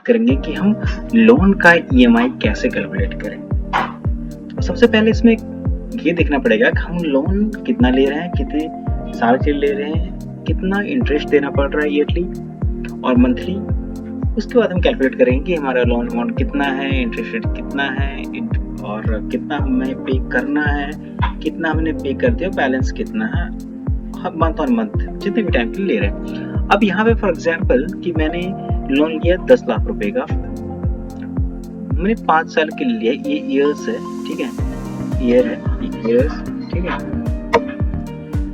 करेंगे कि हम लोन का ईएमआई कैसे कैलकुलेट करें। तो सबसे पहले इसमें ये देखना पड़ेगा कि हम लोन कितना ले रहे हैं, कितने साल के लिए ले रहे हैं, कितना इंटरेस्ट देना पड़ रहा है ईयरली और मंथली। उसके बाद हम कैलकुलेट करेंगे कि हमारा लोन अमाउंट कितना है, इंटरेस्ट रेट कितना है और कितना हमें पे करना है, कितना हमने पे कर दिया, बैलेंस कितना है मंथ ऑन मंथ जितने भी टाइम के लिए ले रहे हैं। अब यहाँ पे फॉर एग्जांपल कि मैंने लोन लिया 10 लाख रुपए का, मैंने 5 साल के लिए, ये ईयर्स है, ठीक है, ईयर है, ईयर्स, ठीक है,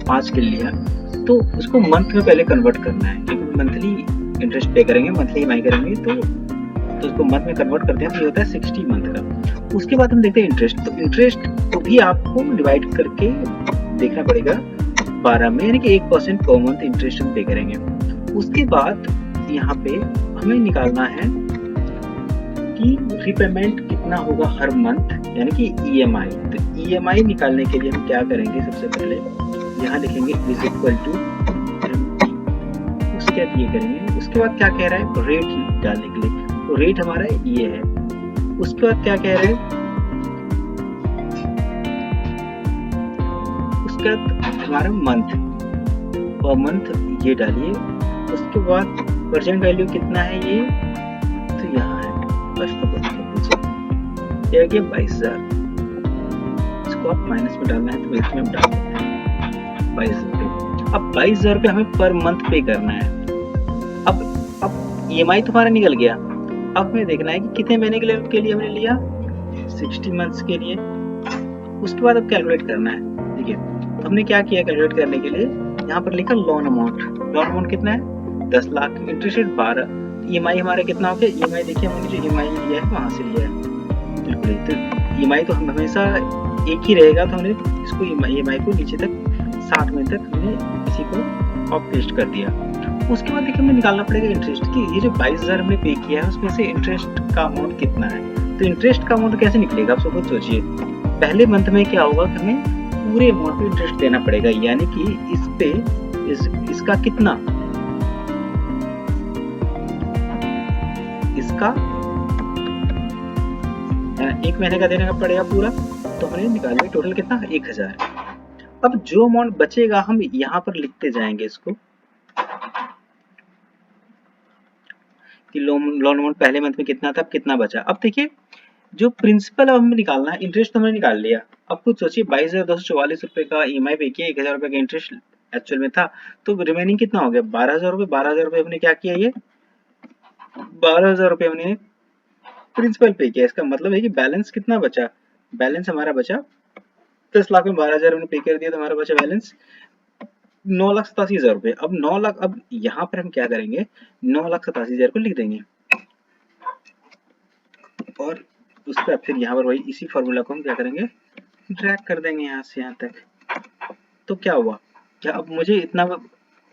5 के लिया, तो उसको मंथ में पहले कन्वर्ट करना है क्योंकि मंथली इंटरेस्ट पे करेंगे, मंथली ईएमआई करेंगे, तो उसको मंथ में कन्वर्ट करते हैं तो ये होता है 60 मंथ का। उसके बाद हम देखते हैं इंटरेस्ट, तो इंटरेस्ट को भी आपको डिवाइड करके देखना पड़ेगा 12 में, यानी कि 1% पर मंथ इंटरेस्ट हम पे करेंगे। उसके बाद यहाँ पे हमें निकालना है कि रीपेमेंट कितना होगा हर मंथ, यानी कि ईएमआई। तो ईएमआई निकालने के लिए हम क्या करेंगे, सबसे पहले यहाँ लिखेंगे इज इक्वल टू, उसके बाद ये करेंगे। उसके बाद क्या कह रहा है, रेट डालने के लिए, तो रेट हमारा ये है। उसके बाद क्या कह रहा है, उसके बाद हमारा मंथ, पर मंथ ये डालिए। उसके बाद प्रेजेंट वैल्यू कितना है ये, तो यहाँ है, फर्स्ट ये है कि 22,000, इसको आप माइनस में डालना है तो इसमें डाल सकते हैं 22,000। अब 22,000 रुपये हमें पर मंथ पे करना है। अब ईएमआई तो हमारा निकल गया, अब हमें देखना है कि कितने महीने के लिए हमने लिया, 60 मंथ्स के लिए। उसके बाद अब कैलकुलेट करना है। ठीक है, तो हमने क्या किया कैलकुलेट करने के लिए, यहाँ पर लिखा लोन अमाउंट। लोन अमाउंट कितना है, 10 लाख, इंटरेस्ट रेट 12, ईएमआई हमारा कितना हो गया, ईएमआई देखिए हमने जो ईएमआई लिया है वहां से लिया है, बिल्कुल। तो ईएमआई तो हम हमेशा एक ही रहेगा, तो हमने इसको ईएमआई को नीचे तक 60 महीने तक हमने इसी को कॉपी पेस्ट कर दिया। उसके बाद देखिए हमें निकालना पड़ेगा इंटरेस्ट की, ये जो 22,000 हमने पे किया है उसमें से इंटरेस्ट का अमाउंट कितना है। तो इंटरेस्ट का अमाउंट कैसे निकलेगा, आप सब खुद सोचिए। पहले मंथ में क्या होगा कि हमें पूरे अमाउंट पे इंटरेस्ट देना पड़ेगा, यानी कि इस पे इसका कितना, इसका 1 महीने का देने का पड़ेगा पूरा, तो हमने निकाल टोटल कितना, 1,000। अब जो अमाउंट बचेगा हम यहाँ पर लिखते जाएंगे इसको कि लोन अमाउंट पहले मंथ में कितना था, अब कितना बचा। अब देखिए जो प्रिंसिपल अब हमें निकालना है, इंटरेस्ट तो हमने निकाल लिया। अब कुछ सोचिए 22,244 रुपए का ईएमआई पे किया, 1,000 रुपए का इंटरेस्ट एक्चुअल में था, तो रिमेनिंग कितना हो गया, 12,000 रुपए। 12,000 रुपए हमने क्या किया, ये 12,000 रुपए हमने प्रिंसिपल पे किया। इसका मतलब है कि बैलेंस कितना बचा, बैलेंस हमारा बचा 10 लाख में 12,000 हमने पे कर दिया, तो हमारा बचा बैलेंस 9,87,000 रुपए। अब 9 लाख, अब यहाँ पर हम क्या करेंगे, 9,87,000 को लिख देंगे और उसका फिर यहाँ पर वही इसी फॉर्मूला को हम क्या करेंगे, ड्रैग कर देंगे यहाँ से यहाँ तक। तो क्या हुआ, क्या अब मुझे इतना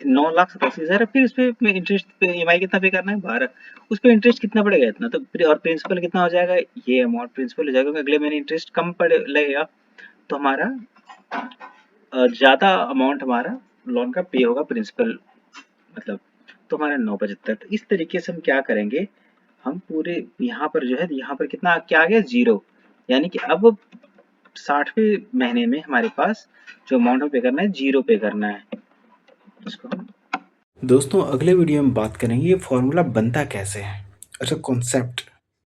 9,87,000, फिर उस पे इंटरेस्ट पे ईएमआई कितना पे करना है, 12, उस पे इंटरेस्ट कितना पड़ेगा, इतना। तो और प्रिंसिपल कितना हो जाएगा, ये अमाउंट प्रिंसिपल हो जाएगा, अगले महीने इंटरेस्ट कम पड़े लगेगा, तो हमारा ज्यादा अमाउंट हमारा लोन का पे होगा प्रिंसिपल, मतलब तो हमारा 9,75। तो इस तरीके से हम क्या करेंगे, हम पूरे यहाँ पर जो है, यहाँ पर कितना क्या आ गया, 0, यानी कि अब 60वें महीने में हमारे पास जो अमाउंट पे करना है, 0 पे करना है उसको। दोस्तों अगले वीडियो में बात करेंगे ये फॉर्मूला बनता कैसे है, अच्छा कॉन्सेप्ट